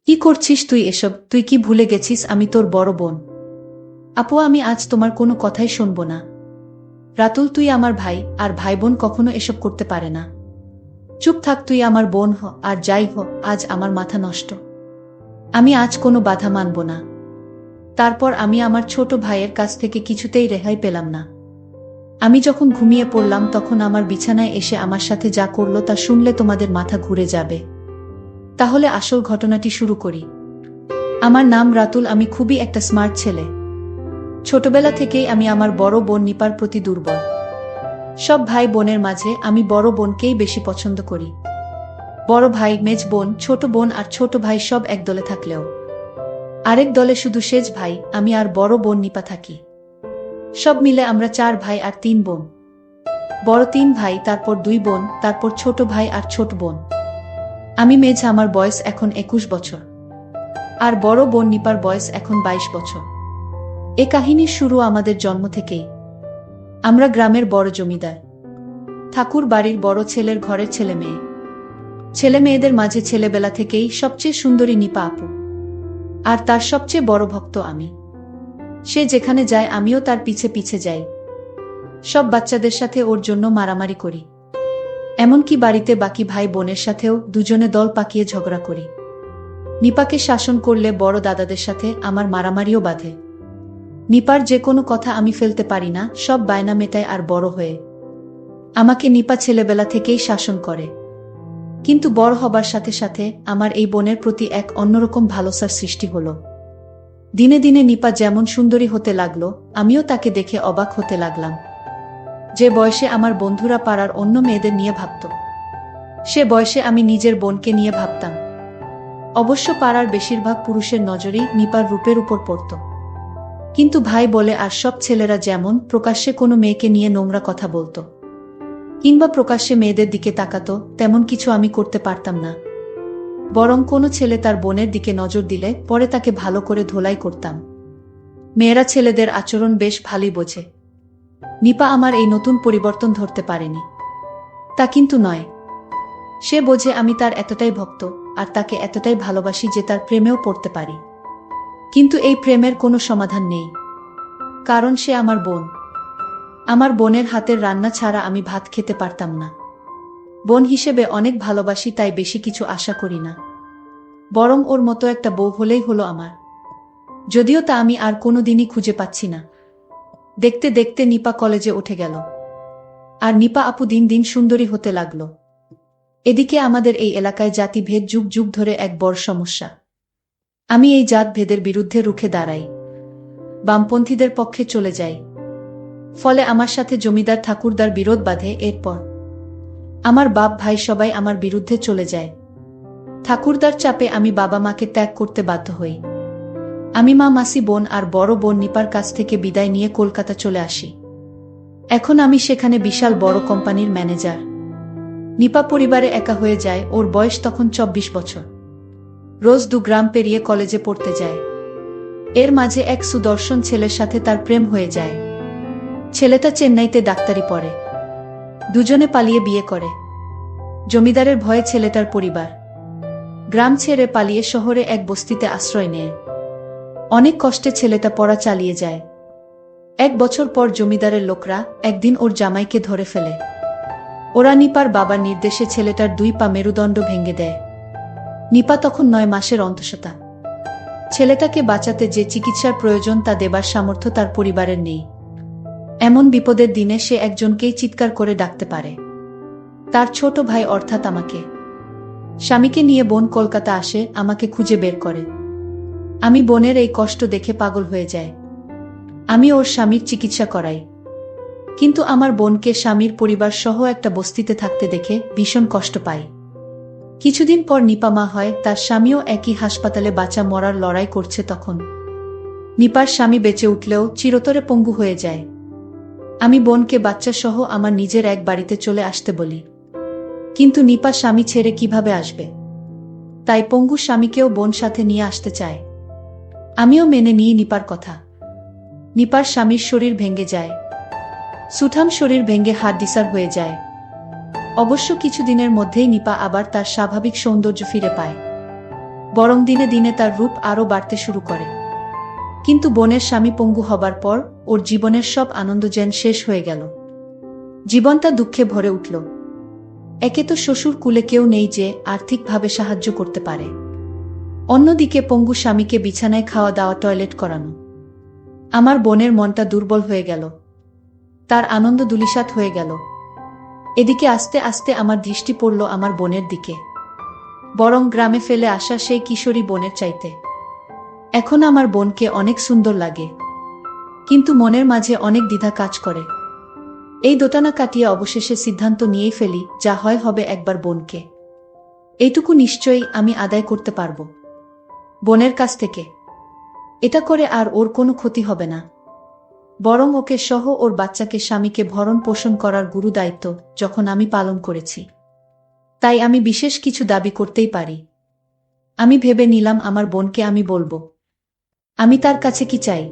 কি করছিস তুই এসব? তুই কি ভুলে গেছিস আমি তোর বড় বোন? আপু, আমি আজ তোমার কোনো কথাই শুনব না। রাতুল, তুই আমার ভাই, আর ভাই বোন কখনো এসব করতে পারে না। চুপ থাক, তুই আমার বোন হ, আর যাই হ, আজ আমার মাথা নষ্ট। আমি আজ কোনো বাধা মানব না। তারপর আমি আমার ছোট ভাইয়ের কাছ থেকে কিছুতেই রেহাই পেলাম না। আমি যখন ঘুমিয়ে পড়লাম তখন আমার বিছানায় এসে আমার সাথে যা করলো তা শুনলে তোমাদের মাথা ঘুরে যাবে। তাহলে আসল ঘটনাটি শুরু করি। আমার নাম রাতুল, আমি খুবই একটা স্মার্ট ছেলে। ছোটবেলা থেকেই আমি আমার বড় বোন নিপার প্রতি দুর্বল। সব ভাই বোনের মাঝে আমি বড় বোনকেই বেশি পছন্দ করি। বড় ভাই, মেজ বোন, ছোট বোন আর ছোট ভাই সব এক দলে থাকলেও আরেক দলে শুধু সেজ ভাই, আমি আর বড় বোন নিপা থাকি। সব মিলে আমরা 4 ভাই আর 3 বোন। বড় 3 ভাই, তারপর 2 বোন, তারপর ছোট ভাই আর ছোট বোন। আমি মেজ, আমার বয়স এখন 21 বছর। আর বড় বোন নিপার বয়স এখন 22 বছর। এ কাহিনীর শুরু আমাদের জন্ম থেকেই। আমরা গ্রামের বড় জমিদার ঠাকুর বাড়ির বড় ছেলের ঘরের ছেলে মেয়ে। ছেলে মেয়েদের মাঝে ছেলেবেলা থেকেই সবচেয়ে সুন্দরী নিপা আপু। আর তার সবচেয়ে বড় ভক্ত আমি। সে যেখানে যায় আমিও তার পিছে পিছে যাই। সব বাচ্চাদের সাথে ওর জন্য মারামারি করি। এমনকি বাড়িতে বাকি ভাই বোনের সাথেও দুজনে দল পাকিয়ে ঝগড়া করি। নিপাকে শাসন করলে বড় দাদাদের সাথে আমার মারামারিও বাধে। নিপার যে কোনো কথা আমি ফেলতে পারি না, সব বায়না মেটায় আর বড় হয়ে আমাকে নিপা ছেলেবেলা থেকেই শাসন করে। কিন্তু বড় হবার সাথে সাথে আমার এই বোনের প্রতি এক অন্যরকম ভালোবাসার সৃষ্টি হলো। দিনে দিনে নিপা যেমন সুন্দরী হতে লাগলো, আমিও তাকে দেখে অবাক হতে লাগলাম। যে বয়সে আমার বন্ধুরা পাড়ার অন্য মেয়েদের নিয়ে ভাবত, সে বয়সে আমি নিজের বোনকে নিয়ে ভাবতাম। অবশ্য পাড়ার বেশিরভাগ পুরুষের নজরেই নিপার রূপের উপর পড়ত। কিন্তু ভাই বলে আর সব ছেলেরা যেমন প্রকাশ্যে কোনো মেয়েকে নিয়ে নোংরা কথা বলতো কিংবা প্রকাশ্যে মেয়েদের দিকে তাকাতো, তেমন কিছু আমি করতে পারতাম না। বরং কোনো ছেলে তার বোনের দিকে নজর দিলে পরে তাকে ভালো করে ধোলাই করতাম। মেয়েরা ছেলেদের আচরণ বেশ ভালোই বোঝে। নিপা আমার এই নতুন পরিবর্তন ধরতে পারেনি। তা কিন্তু নয়। সে বোঝে আমি তার এতটাই ভক্ত আর তাকে এতটাই ভালোবাসি যে তার প্রেমেও পড়তে পারি। কিন্তু এই প্রেমের কোনো সমাধান নেই, কারণ সে আমার বোন। আমার বোনের হাতের রান্না ছাড়া আমি ভাত খেতে পারতাম না। বোন হিসেবে অনেক ভালোবাসি, তাই বেশি কিছু আশা করি না। বরং ওর মতো একটা বউ হলেই হলো আমার। যদিও তা আমি আর কোনোদিনই খুঁজে পাচ্ছি না। দেখতে দেখতে নিপা কলেজে উঠে গেল। আর নিপা আপু দিন দিন সুন্দরী হতে লাগলো। এদিকে আমাদের এই এলাকায় জাতিভেদ যুগ যুগ ধরে এক বড় সমস্যা। আমি এই জাতভেদের বিরুদ্ধে রুখে দাঁড়াই, বামপন্থীদের পক্ষে চলে যাই। ফলে আমার সাথে জমিদার ঠাকুরদার বিরোধ বাধে। এরপর আমার বাপ ভাই সবাই আমার বিরুদ্ধে চলে যায়। ঠাকুরদার চাপে আমি বাবা মাকে ত্যাগ করতে বাধ্য হই। আমি মা, মাসি, বোন আর বড় বোন নিপার কাছ থেকে বিদায় নিয়ে কলকাতা চলে আসি। এখন আমি সেখানে বিশাল বড় কোম্পানির ম্যানেজার। নিপা পরিবারে একা হয়ে যায়। ওর বয়স তখন 24 বছর। রোজ 2 গ্রাম পেরিয়ে কলেজে পড়তে যায়। এর মাঝে এক সুদর্শন ছেলের সাথে তার প্রেম হয়ে যায়। ছেলেটা চেন্নাইতে ডাক্তারি পড়ে। দুজনে পালিয়ে বিয়ে করে। জমিদারের ভয়ে ছেলেটার পরিবার গ্রাম ছেড়ে পালিয়ে শহরে এক বস্তিতে আশ্রয় নেয়। অনেক কষ্টে ছেলেটা পড়া চালিয়ে যায়। 1 বছর পর জমিদারের লোকরা একদিন ওর জামাইকে ধরে ফেলে। ওরা নিপার বাবার নির্দেশে ছেলেটার 2 পা মেরুদণ্ড ভেঙে দেয়। নিপা তখন 9 মাসের অন্তঃসত্ত্বা। ছেলেটাকে বাঁচাতে যে চিকিৎসার প্রয়োজন তা দেবার সামর্থ্য তার পরিবারের নেই। এমন বিপদের দিনে সে একজনকেই চিৎকার করে ডাকতে পারে, তার ছোট ভাই অর্থাৎ আমাকে। স্বামীকে নিয়ে বোন কলকাতা আসে, আমাকে খুঁজে বের করে। আমি বোনের এই কষ্ট দেখে পাগল হয়ে যাই। আমি ওর স্বামীর চিকিৎসা করাই। কিন্তু আমার বোনকে স্বামীর পরিবার সহ একটা বস্তিতে থাকতে দেখে ভীষণ কষ্ট পাই। কিছুদিন পর নিপা মা হয়। তার স্বামীও একই হাসপাতালে বাঁচা মরার লড়াই করছে। তখন নিপার স্বামী বেঁচে উঠলেও চিরতরে পঙ্গু হয়ে যায়। আমি বোনকে বাচ্চা সহ আমার নিজের এক বাড়িতে চলে আসতে বলি, কিন্তু নিপা স্বামী ছেড়ে কিভাবে আসবে? তাই পঙ্গু স্বামীকেও বোন সাথে নিয়ে আসতে চায়। আমিও মেনে নিই নিপার কথা। নিপার স্বামীর শরীর ভেঙে যায়। সুঠাম শরীর ভেঙে হাড়-ডিসার হয়ে যায়। অবশ্য কিছুদিনের মধ্যেই নিপা আবার তার স্বাভাবিক সৌন্দর্য ফিরে পায়। বরং দিনে দিনে তার রূপ আরও বাড়তে শুরু করে। কিন্তু বোনের স্বামী পঙ্গু হবার পর ওর জীবনের সব আনন্দ যেন শেষ হয়ে গেল। জীবনটা দুঃখে ভরে উঠল। একে তো শ্বশুর কুলে কেউ নেই যে আর্থিকভাবে সাহায্য করতে পারে, অন্যদিকে পঙ্গু স্বামীকে বিছানায় খাওয়া দাওয়া, টয়লেট করানো। আমার বোনের মনটা দুর্বল হয়ে গেল, তার আনন্দ ধূলিসাৎ হয়ে গেল। এদিকে আস্তে আস্তে আমার দৃষ্টি পড়ল আমার বোনের দিকে, বরং গ্রামে ফেলে আসা সেই কিশোরী বোনের চাইতে। এখন আমার বোনকে অনেক সুন্দর লাগে, কিন্তু মনের মাঝে অনেক দ্বিধা কাজ করে। এই দোটানা কাটিয়ে অবশেষে সিদ্ধান্ত নিয়েই ফেলি, যা হয় হবে, একবার বোনকে। এইটুকু নিশ্চয়ই আমি আদায় করতে পারব বোনের কাছ থেকে। এটা করে আর ওর কোনো ক্ষতি হবে না, বরং ওকে সহ ওর বাচ্চাকে স্বামীকে ভরণ পোষণ করার গুরু দায়িত্ব যখন আমি পালন করেছি, তাই আমি বিশেষ কিছু দাবি করতেই পারি। আমি ভেবে নিলাম আমার বোনকে আমি বলবো আমি তার কাছে কি চাই।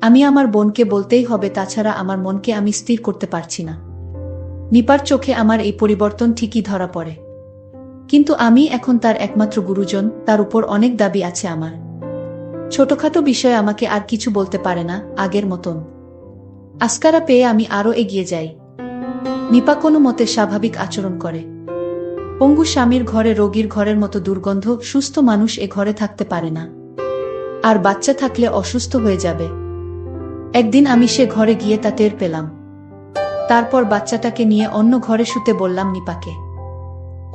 আমি আমার বোনকে বলতেই হবে, তাছাড়া আমার মনকে আমি স্থির করতে পারছি না। নিপার চোখে আমার এই পরিবর্তন ঠিকই ধরা পড়ে, কিন্তু আমি এখন তার একমাত্র গুরুজন, তার উপর অনেক দাবি আছে আমার। ছোটখাটো বিষয়ে আমাকে আর কিছু বলতে পারে না আগের মতন। আস্কারা পেয়ে আমি আরও এগিয়ে যাই। নিপা কোনো মতে স্বাভাবিক আচরণ করে। পঙ্গু স্বামীর ঘরে রোগীর ঘরের মতো দুর্গন্ধ, সুস্থ মানুষ এ ঘরে থাকতে পারে না, আর বাচ্চা থাকলে অসুস্থ হয়ে যাবে। একদিন আমি সে ঘরে গিয়ে তা টের পেলাম। তারপর বাচ্চাটাকে নিয়ে অন্য ঘরে শুতে বললাম নিপাকে।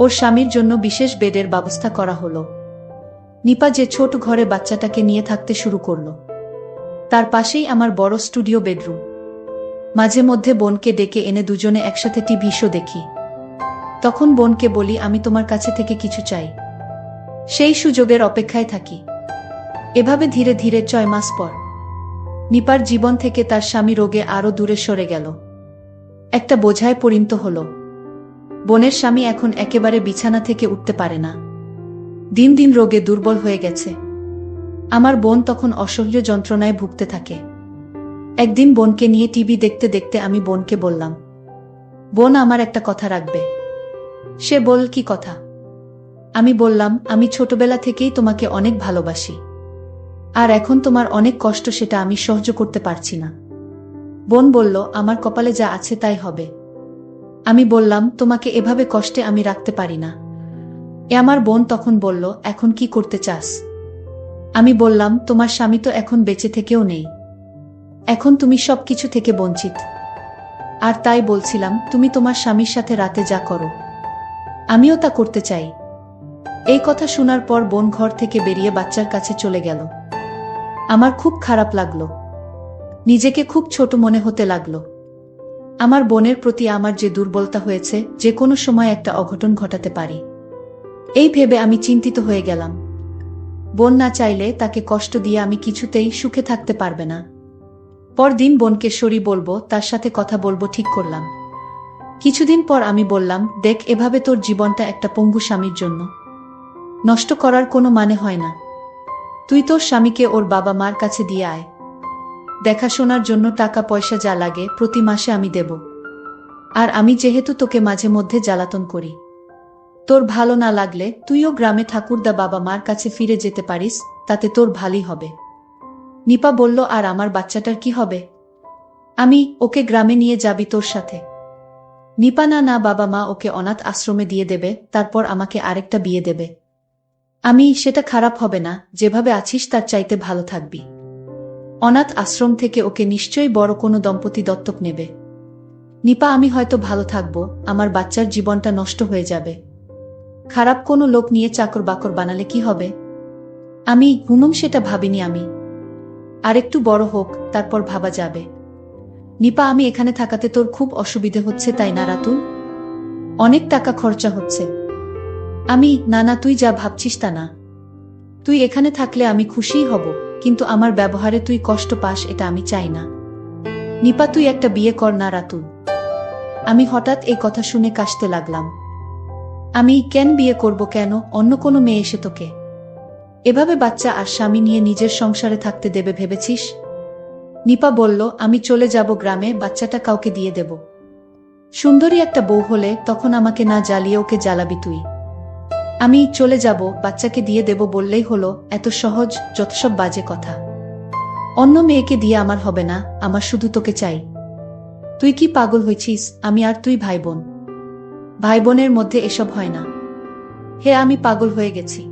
ওর স্বামীর জন্য বিশেষ বেডের ব্যবস্থা করা হলো। নিপা যে ছোট ঘরে বাচ্চাটাকে নিয়ে থাকতে শুরু করল, তার পাশেই আমার বড় স্টুডিও বেডরুম। মাঝে মধ্যে বোনকে ডেকে এনে দুজনে একসাথে টিভি শো দেখি। তখন বোনকে বলি, আমি তোমার কাছে থেকে কিছু চাই, সেই সুযোগের অপেক্ষায় থাকি। এভাবে ধীরে ধীরে 6 মাস পর নিপার জীবন থেকে তার স্বামী রোগে আরও দূরে সরে গেল, একটা বোঝায় পরিণত হল। বোনের স্বামী এখন একেবারে বিছানা থেকে উঠতে পারে না, দিন দিন রোগে দুর্বল হয়ে গেছে। আমার বোন তখন অসহ্য যন্ত্রণায় ভুগতে থাকে। একদিন বোনকে নিয়ে টিভি দেখতে দেখতে আমি বোনকে বললাম, বোন আমার একটা কথা রাখবে। সে বল, কি কথা? আমি বললাম, আমি ছোটবেলা থেকেই তোমাকে অনেক ভালোবাসি, আর এখন তোমার অনেক কষ্ট, সেটা আমি সহ্য করতে পারছি না। বোন বলল, আমার কপালে যা আছে তাই হবে। আমি বললাম, তোমাকে এভাবে কষ্টে আমি রাখতে পারি না। আমার বোন তখন বলল, এখন কি করতে চাস? আমি বললাম, তোমার স্বামী তো এখন বেঁচে থেকেও নেই, এখন তুমি সবকিছু থেকে বঞ্চিত। আর তাই বলছিলাম, তুমি তোমার স্বামীর সাথে রাতে যা করো, আমিও তা করতে চাই। এই কথা শোনার পর বোন ঘর থেকে বেরিয়ে বাচ্চার কাছে চলে গেল। আমার খুব খারাপ লাগলো, নিজেকে খুব ছোট মনে হতে লাগলো। আমার বোনের প্রতি আমার যে দুর্বলতা হয়েছে, যে কোনো সময় একটা অঘটন ঘটাতে পারি, এই ভেবে আমি চিন্তিত হয়ে গেলাম। বোন না চাইলে তাকে কষ্ট দিয়ে আমি কিছুতেই সুখে থাকতে পারবে না। পরদিন বোনকে সরি বলবো, তার সাথে কথা বলবো ঠিক করলাম। কিছুদিন পর আমি বললাম, দেখ, এভাবে তোর জীবনটা একটা পঙ্গু স্বামীর জন্য নষ্ট করার কোনো মানে হয় না। তুই তোর স্বামীকে ওর বাবা মার কাছে দিয়ে আয়, দেখাশোনার জন্য টাকা পয়সা যা লাগে প্রতি মাসে আমি দেব। আর আমি যেহেতু তোকে মাঝে মধ্যে জ্বালাতন করি, তোর ভালো না লাগলে তুইও গ্রামে ঠাকুরদা বাবা মার কাছে ফিরে যেতে পারিস, তাতে তোর ভালোই হবে। নিপা বলল, আর আমার বাচ্চাটার কি হবে? আমি, ওকে গ্রামে নিয়ে যাবি তোর সাথে? নিপা, না না, বাবা মা ওকে অনাথ আশ্রমে দিয়ে দেবে, তারপর আমাকে আরেকটা বিয়ে দেবে। আমি, সেটা খারাপ হবে না, যেভাবে আছিস তার চাইতে ভালো থাকবি। অনাথ আশ্রম থেকে ওকে নিশ্চয়ই বড় কোনো দম্পতি দত্তক নেবে। নিপা, আমি হয়তো ভালো থাকবো, আমার বাচ্চার জীবনটা নষ্ট হয়ে যাবে। খারাপ কোনো লোক নিয়ে চাকর বাকর বানালে কি হবে? আমি, সেটা ভাবিনি আমি। আরেকটু বড় হোক, তারপর ভাবা যাবে। নিপা, আমি এখানে থাকাতে তোর খুব অসুবিধে হচ্ছে তাই না রাতুল? অনেক টাকা খরচা হচ্ছে। আমি, না না, তুই যা ভাবছিস তা না। তুই এখানে থাকলে আমি খুশিই হব, কিন্তু আমার ব্যবহারে তুই কষ্ট পাস এটা আমি চাই না। নিপা, তুই একটা বিয়ে কর না রাতুল। আমি হঠাৎ এই কথা শুনে কাশতে লাগলাম। আমি, কেন বিয়ে করব? কেন অন্য কোনো মেয়ে এসে তোকে এভাবে বাচ্চা আর স্বামী নিয়ে নিজের সংসারে থাকতে দেবে ভেবেছিস? নিপা বলল, আমি চলে যাব গ্রামে, বাচ্চাটা কাউকে দিয়ে দেব। সুন্দরী একটা বউ হলে তখন আমাকে না জ্বালিয়ে ওকে জ্বালাবি তুই। আমি চলে যাব, বাচ্চাকে দিয়ে দেব বললেই হলো, এত সহজ? যত সব বাজে কথা। অন্য মেয়েকে দিয়ে আমার হবে না, আমার শুধু তোকে চাই। তুই কি পাগল হয়েছিস? আমি আর তুই ভাই বোন। ভাই বোনের মধ্যে এসব হয় না। হে, আমি পাগল হয়ে গেছি।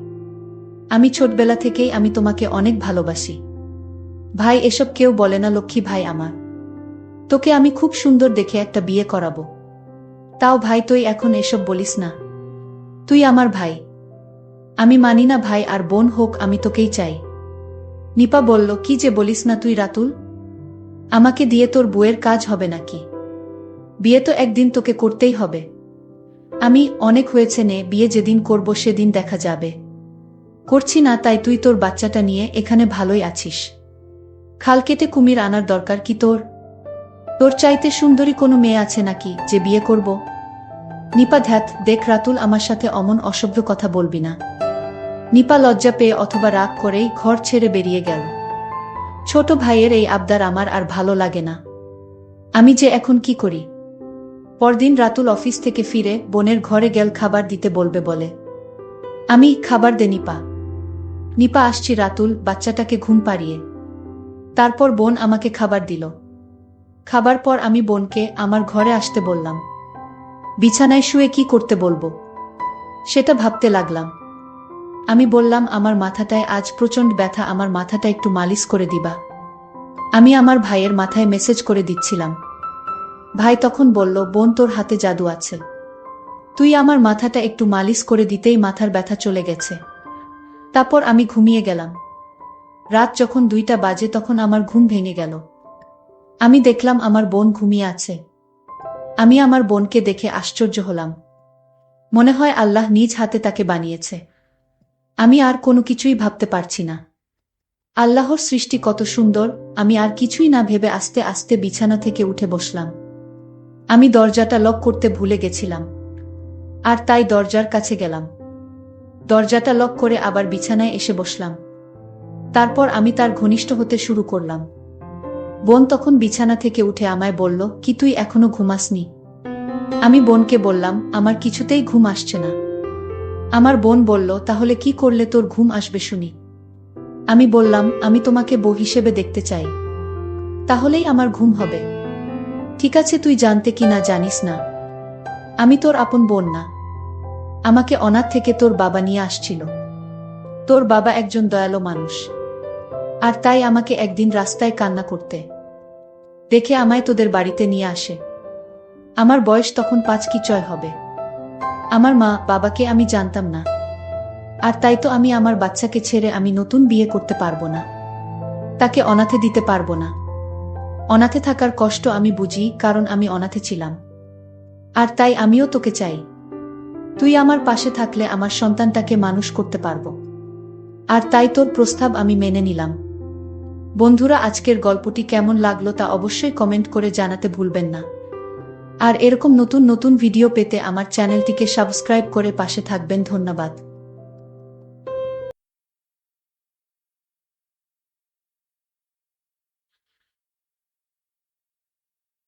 আমি ছোটবেলা থেকেই আমি তোমাকে অনেক ভালোবাসি। ভাই এসব কেউ বলে না লক্ষ্মী ভাই আমার। তোকে আমি খুব সুন্দর দেখে একটা বিয়ে করাবো। তাও ভাই তুই এখন এসব বলিস না। তুই আমার ভাই। আমি মানি না ভাই আর বোন হোক, আমি তোকেই চাই। নিপা বলল, কি যে বলিস না তুই রাতুল। আমাকে দিয়ে তোর বউয়ের কাজ হবে নাকি? বিয়ে তো একদিন তোকে করতেই হবে। আমি অনেক হয়েছে নে, বিয়ে যেদিন করব সেদিন দেখা যাবে। করছি না তাই তুই তোর বাচ্চাটা নিয়ে এখানে ভালোই আছিস। খাল কেটে কুমির আনার দরকার কি তোর? তোর চাইতে সুন্দরী কোনো মেয়ে আছে নাকি যে বিয়ে করব? নিপা ধ্যাত, দেখ রাতুল, আমার সাথে অমন অসভ্য কথা বলবি না। নিপা লজ্জা পেয়ে অথবা রাগ করেই ঘর ছেড়ে বেরিয়ে গেল। ছোট ভাইয়ের এই আবদার আমার আর ভালো লাগে না। আমি যে এখন কি করি? পরদিন রাতুল অফিস থেকে ফিরে বোনের ঘরে গেল খাবার দিতে বলবে বলে। আমি খাবার দে নিপা। নিপা আসছি রাতুল, বাচ্চাটাকে ঘুম পাড়িয়ে। তারপর বোন আমাকে খাবার দিল। খাবার পর আমি বোনকে আমার ঘরে আসতে বললাম। বিছানায় শুয়ে কি করতে বলবো সেটা ভাবতে লাগলাম। আমি বললাম, আমার মাথাটায় আজ প্রচণ্ড ব্যথা, আমার মাথাটা একটু মালিশ করে দিবা। আমি আমার ভাইয়ের মাথায় মেসেজ করে দিচ্ছিলাম। ভাই তখন বলল, বোন তোর হাতে জাদু আছে। তুই আমার মাথাটা একটু মালিশ করে দিতেই মাথার ব্যথা চলে গেছে। তারপর আমি ঘুমিয়ে গেলাম। রাত যখন 2টা বাজে তখন আমার ঘুম ভেঙে গেল। আমি দেখলাম আমার বোন ঘুমিয়ে আছে। আমি আমার বোনকে দেখে আশ্চর্য হলাম। মনে হয় আল্লাহ নিজ হাতে তাকে বানিয়েছে। আমি আর কোনো কিছুই ভাবতে পারছি না। আল্লাহর সৃষ্টি কত সুন্দর। আমি আর কিছুই না ভেবে আস্তে আস্তে বিছানা থেকে উঠে বসলাম। আমি দরজাটা লক করতে ভুলে গেছিলাম, আর তাই দরজার কাছে গেলাম। দরজাটা লক করে আবার বিছানায় এসে বসলাম। তারপর আমি তার ঘনিষ্ঠ হতে শুরু করলাম। বোন তখন বিছানা থেকে উঠে আমায় বলল, কি তুই এখনো ঘুমাসনি? আমি বোনকে বললাম, আমার কিছুতেই ঘুম আসছে না। আমার বোন বলল, তাহলে কি করলে তোর ঘুম আসবে শুনি? আমি বললাম, আমি তোমাকে বউ হিসেবে দেখতে চাই, তাহলেই আমার ঘুম হবে। ঠিক আছে, তুই জানতে কি না জানিস না, আমি তোর আপন বোন না। আমাকে অনাথ থেকে তোর বাবা নিয়ে আসছিল। তোর বাবা একজন দয়ালু মানুষ, আর তাই আমাকে একদিন রাস্তায় কান্না করতে দেখে আমায় তোদের বাড়িতে নিয়ে আসে। আমার বয়স তখন 5 কি 6 হবে। আমার মা বাবাকে আমি জানতাম না, আর তাই তো আমি আমার বাচ্চাকে ছেড়ে আমি নতুন বিয়ে করতে পারবো না। তাকে অনাথে দিতে পারবো না। অনাথে থাকার কষ্ট আমি বুঝি, কারণ আমি অনাথে ছিলাম। আর তাই আমিও তোকে চাই। তুই আমার পাশে থাকলে আমার সন্তানটাকে মানুষ করতে পারবো। আর তাই তোর প্রস্তাব আমি মেনে নিলাম। বন্ধুরা, আজকের গল্পটি কেমন লাগলো তা অবশ্যই কমেন্ট করে জানাতে ভুলবেন না। আর এরকম নতুন নতুন ভিডিও পেতে আমার চ্যানেলটিকে সাবস্ক্রাইব করে পাশে থাকবেন। ধন্যবাদ।